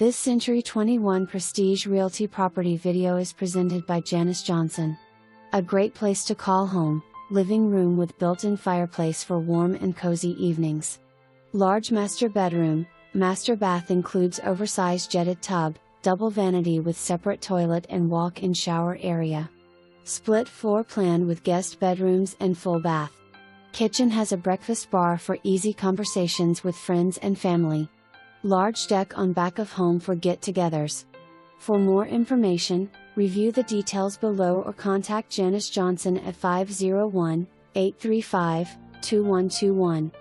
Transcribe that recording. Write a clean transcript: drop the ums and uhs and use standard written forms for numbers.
This Century 21 Prestige Realty property video is presented by Janice Johnson. A great place to call home, living room with built-in fireplace for warm and cozy evenings. Large master bedroom, master bath includes oversized jetted tub, double vanity with separate toilet and walk-in shower area. Split floor plan with guest bedrooms and full bath. Kitchen has a breakfast bar for easy conversations with friends and family. Large deck on back of home for get-togethers. For more information, review the details below or contact Janice Johnson at 501-835-2121.